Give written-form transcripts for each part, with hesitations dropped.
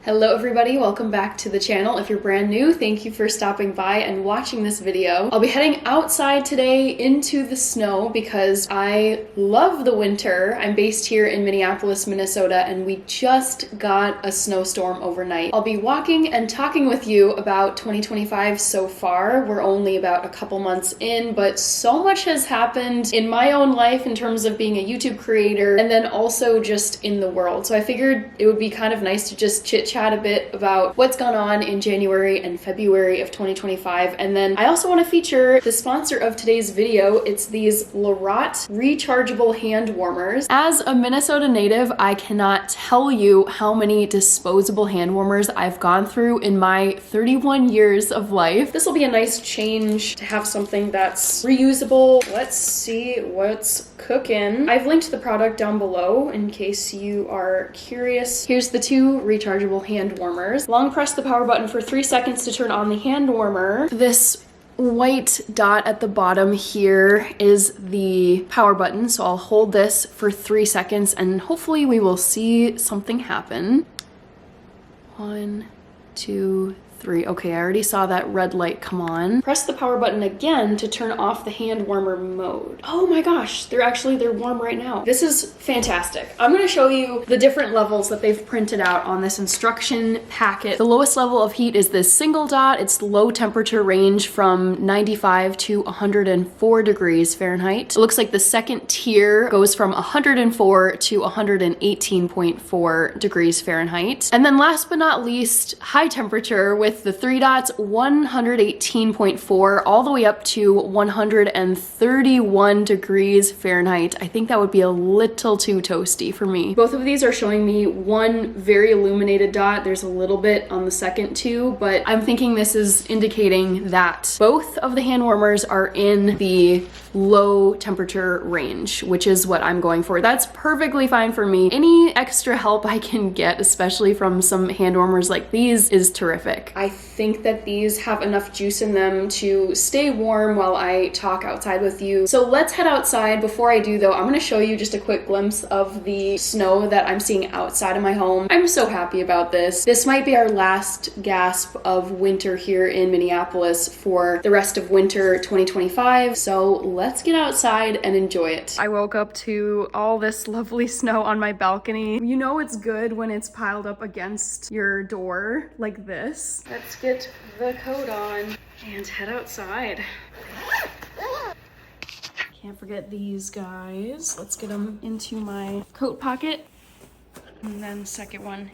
Hello everybody, welcome back to the channel. If you're brand new, thank you for stopping by and watching this video. I'll be heading outside today into the snow because I love the winter. I'm based here in Minneapolis, Minnesota, and we just got a snowstorm overnight. I'll be walking and talking with you about 2025 so far. We're only about a couple months in, but so much has happened in my own life in terms of being a YouTube creator and then also just in the world. So I figured it would be kind of nice to just chit-chat a bit about what's gone on in January and February of 2025. And then I also want to feature the sponsor of today's video. It's these LERAT rechargeable hand warmers. As a Minnesota native, I cannot tell you how many disposable hand warmers I've gone through in my 31 years of life. This will be a nice change to have something that's reusable. Let's see what's cooking. I've linked the product down below in case you are curious. Here's the two rechargeable hand warmers. Long press the power button for 3 seconds to turn on the hand warmer. This white dot at the bottom here is the power button, so I'll hold this for 3 seconds and hopefully we will see something happen. 1, 2, 3. Okay, I already saw that red light come on. Press the power button again to turn off the hand warmer mode. Oh my gosh, they're warm right now. This is fantastic. I'm gonna show you the different levels that they've printed out on this instruction packet. The lowest level of heat is this single dot. Its low temperature range from 95 to 104 degrees Fahrenheit. It looks like the second tier goes from 104 to 118.4 degrees Fahrenheit. And then last but not least, high temperature with the 3 dots, 118.4 all the way up to 131 degrees Fahrenheit. I think that would be a little too toasty for me. Both of these are showing me one very illuminated dot. There's a little bit on the second too, but I'm thinking this is indicating that both of the hand warmers are in the low temperature range, which is what I'm going for. That's perfectly fine for me. Any extra help I can get, especially from some hand warmers like these, is terrific. I think that these have enough juice in them to stay warm while I talk outside with you. So let's head outside. Before I do though, I'm gonna show you just a quick glimpse of the snow that I'm seeing outside of my home. I'm so happy about this. This might be our last gasp of winter here in Minneapolis for the rest of winter 2025. So let's get outside and enjoy it. I woke up to all this lovely snow on my balcony. You know it's good when it's piled up against your door like this. Let's get the coat on and head outside. Can't forget these guys. Let's get them into my coat pocket. And then second one.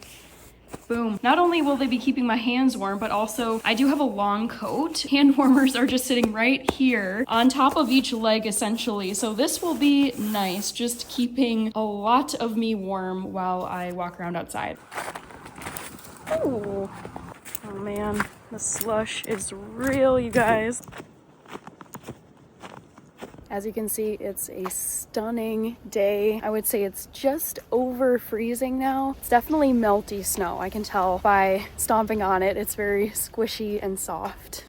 Boom. Not only will they be keeping my hands warm, but also I do have a long coat. Hand warmers are just sitting right here on top of each leg essentially. So this will be nice, just keeping a lot of me warm while I walk around outside. Ooh. Oh man, the slush is real, you guys. As you can see, it's a stunning day. I would say it's just over freezing now. It's definitely melty snow. I can tell by stomping on it. It's very squishy and soft.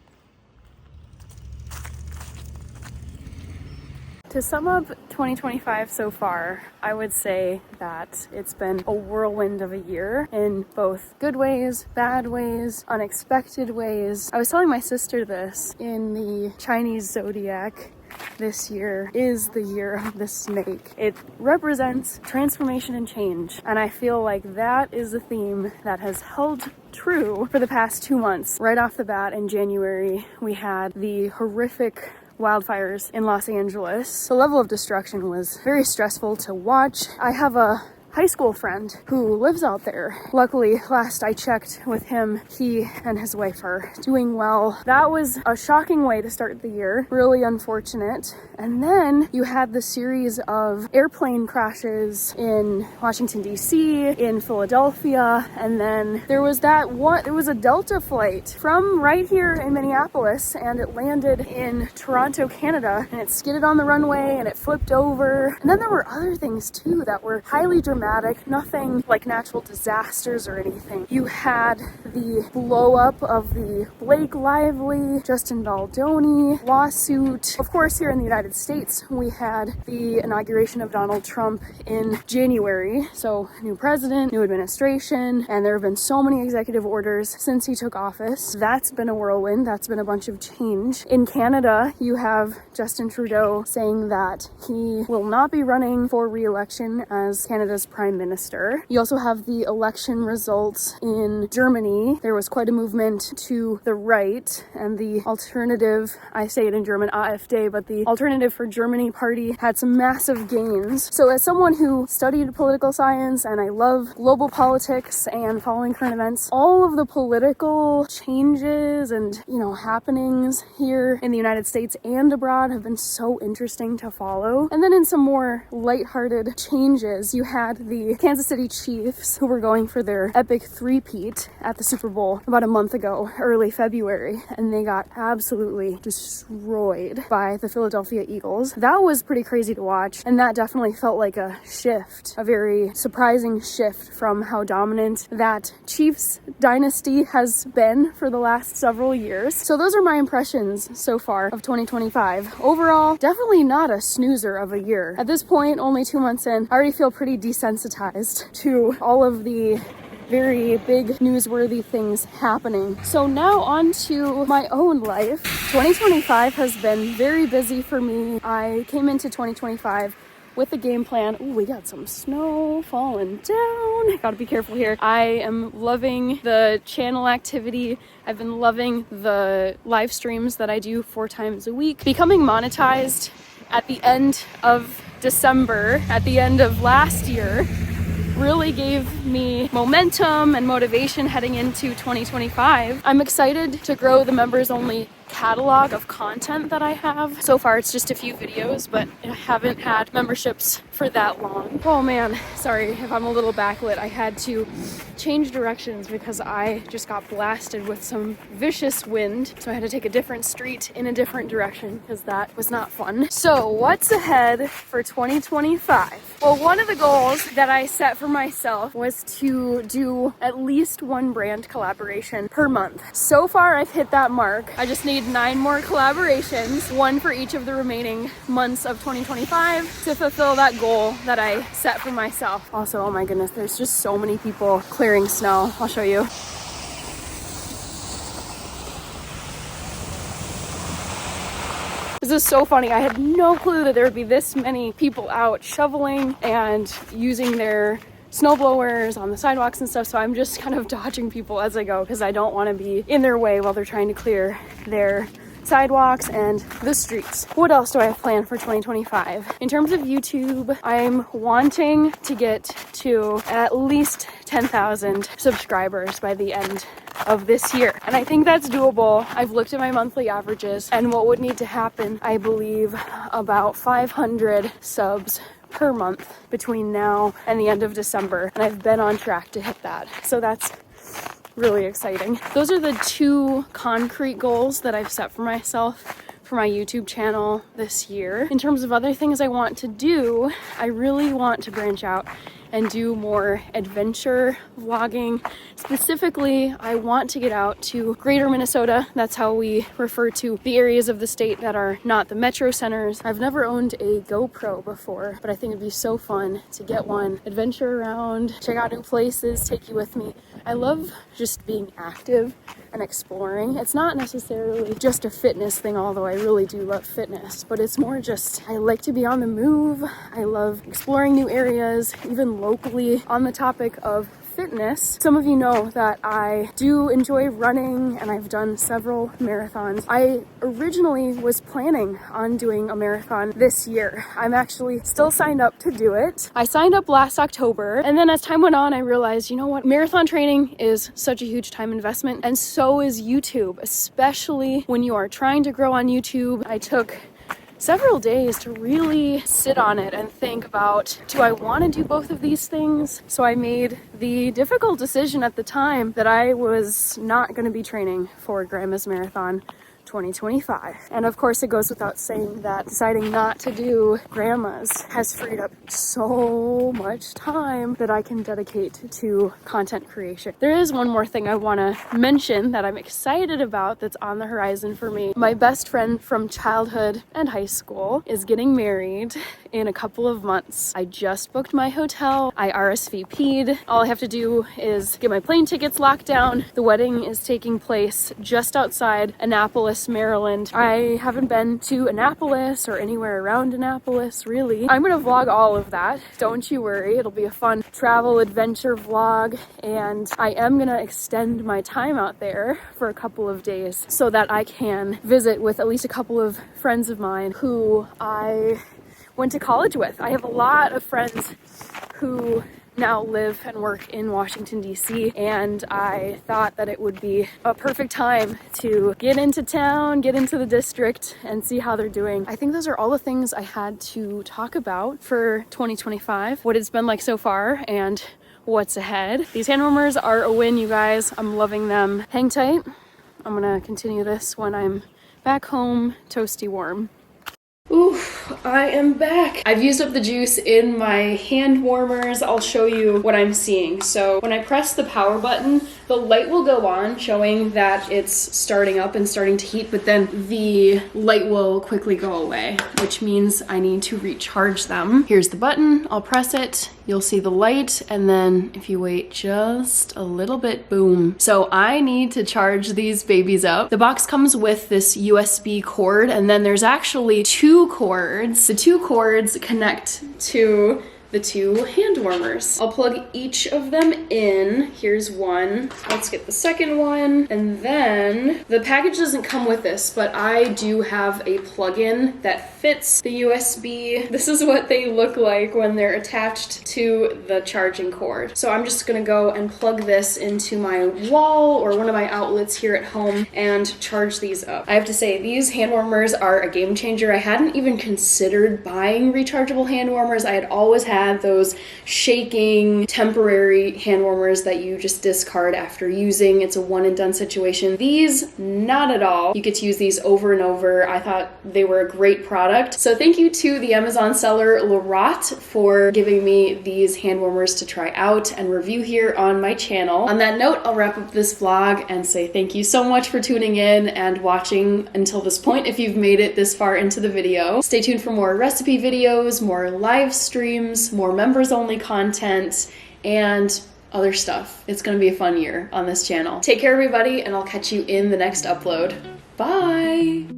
To sum up 2025 so far, I would say that it's been a whirlwind of a year in both good ways, bad ways, unexpected ways. I was telling my sister this in the Chinese zodiac. This year is the year of the snake. It represents transformation and change. And I feel like that is a theme that has held true for the past 2 months. Right off the bat in January, we had the horrific wildfires in Los Angeles. The level of destruction was very stressful to watch. I have a high school friend who lives out there. Luckily, last I checked with him, he and his wife are doing well. That was a shocking way to start the year. Really unfortunate. And then you had the series of airplane crashes in Washington, D.C., in Philadelphia, and then there was that one, it was a Delta flight from right here in Minneapolis, and it landed in Toronto, Canada, and it skidded on the runway and it flipped over. And then there were other things too that were highly dramatic dramatic, nothing like natural disasters or anything. You had the blow up of the Blake Lively, Justin Baldoni lawsuit. Of course, here in the United States, we had the inauguration of Donald Trump in January. So, new president, new administration, and there have been so many executive orders since he took office. That's been a whirlwind. That's been a bunch of change. In Canada, you have Justin Trudeau saying that he will not be running for re-election as Canada's Prime Minister. You also have the election results in Germany. There was quite a movement to the right, and the alternative, I say it in German, AfD, but the Alternative for Germany party had some massive gains. So as someone who studied political science, and I love global politics and following current events, all of the political changes and, happenings here in the United States and abroad have been so interesting to follow. And then in some more lighthearted changes, you had the Kansas City Chiefs, who were going for their epic three-peat at the Super Bowl about a month ago, early February, and they got absolutely destroyed by the Philadelphia Eagles. That was pretty crazy to watch, and that definitely felt like a shift, a very surprising shift from how dominant that Chiefs dynasty has been for the last several years. So those are my impressions so far of 2025. Overall, definitely not a snoozer of a year. At this point, only 2 months in, I already feel pretty desensitized to all of the very big newsworthy things happening. So now on to my own life. 2025 has been very busy for me. I came into 2025 with a game plan. Ooh, we got some snow falling down. Gotta be careful here. I am loving the channel activity. I've been loving the live streams that I do 4 times a week. Becoming monetized at the end of December, at the end of last year, really gave me momentum and motivation heading into 2025. I'm excited to grow the members only catalog of content that I have. So far it's just a few videos, but I haven't had memberships for that long. Oh man, sorry if I'm a little backlit. I had to change directions because I just got blasted with some vicious wind, so I had to take a different street in a different direction because that was not fun. So what's ahead for 2025? Well, one of the goals that I set for myself was to do at least 1 brand collaboration per month. So far I've hit that mark. I just need 9 more collaborations, 1 for each of the remaining months of 2025 to fulfill that goal that I set for myself. Also, oh my goodness, there's just so many people clearing snow. I'll show you. This is so funny. I had no clue that there would be this many people out shoveling and using their snowblowers on the sidewalks and stuff, so I'm just kind of dodging people as I go because I don't want to be in their way while they're trying to clear their sidewalks and the streets. What else do I have planned for 2025? In terms of YouTube, I'm wanting to get to at least 10,000 subscribers by the end of this year, and I think that's doable. I've looked at my monthly averages, and what would need to happen, I believe, about 500 subs per month between now and the end of December, and I've been on track to hit that, so that's really exciting. Those are the 2 concrete goals that I've set for myself for my YouTube channel this year. In terms of other things I want to do, I really want to branch out and do more adventure vlogging. Specifically, I want to get out to Greater Minnesota. That's how we refer to the areas of the state that are not the metro centers. I've never owned a GoPro before, but I think it'd be so fun to get one, adventure around, check out new places, take you with me. I love just being active and exploring. It's not necessarily just a fitness thing, although I really do love fitness, but it's more just, I like to be on the move. I love exploring new areas, even locally. On the topic of fitness, some of you know that I do enjoy running, and I've done several marathons. I originally was planning on doing a marathon this year. I'm actually still signed up to do it. I signed up last October, and then as time went on, I realized, you know what, marathon training is such a huge time investment, and so is YouTube, especially when you are trying to grow on YouTube. I took several days to really sit on it and think about, do I want to do both of these things? So I made the difficult decision at the time that I was not going to be training for Grandma's Marathon 2025. And of course, it goes without saying that deciding not to do grandmas has freed up so much time that I can dedicate to content creation. There is one more thing I want to mention that I'm excited about that's on the horizon for me. My best friend from childhood and high school is getting married in a couple of months. I just booked my hotel. I RSVP'd. All I have to do is get my plane tickets locked down. The wedding is taking place just outside Annapolis, Maryland. I haven't been to Annapolis or anywhere around Annapolis, really. I'm gonna vlog all of that. Don't you worry. It'll be a fun travel adventure vlog, and I am gonna extend my time out there for a couple of days so that I can visit with at least a couple of friends of mine who I went to college with. I have a lot of friends who now live and work in Washington, D.C., and I thought that it would be a perfect time to get into town, get into the district, and see how they're doing. I think those are all the things I had to talk about for 2025, what it's been like so far, and what's ahead. These hand warmers are a win, you guys. I'm loving them. Hang tight. I'm gonna continue this when I'm back home, toasty warm. Oof, I am back. I've used up the juice in my hand warmers. I'll show you what I'm seeing. So when I press the power button, the light will go on showing that it's starting up and starting to heat, but then the light will quickly go away, which means I need to recharge them. Here's the button, I'll press it, you'll see the light, and then if you wait just a little bit, boom. So I need to charge these babies up. The box comes with this USB cord, and then there's actually two cords. The two cords connect to the two hand warmers. I'll plug each of them in. Here's one. Let's get the second one. And then the package doesn't come with this, but I do have a plug-in that fits the USB. This is what they look like when they're attached to the charging cord. So I'm just gonna go and plug this into my wall or one of my outlets here at home and charge these up. I have to say, these hand warmers are a game changer. I hadn't even considered buying rechargeable hand warmers. I had always had those shaking temporary hand warmers that you just discard after using. It's a one and done situation. These, not at all. You get to use these over and over. I thought they were a great product. So thank you to the Amazon seller LERAT for giving me these hand warmers to try out and review here on my channel. On that note, I'll wrap up this vlog and say thank you so much for tuning in and watching until this point if you've made it this far into the video. Stay tuned for more recipe videos, more live streams, more members only content, and other stuff. It's gonna be a fun year on this channel. Take care, everybody, and I'll catch you in the next upload. Bye!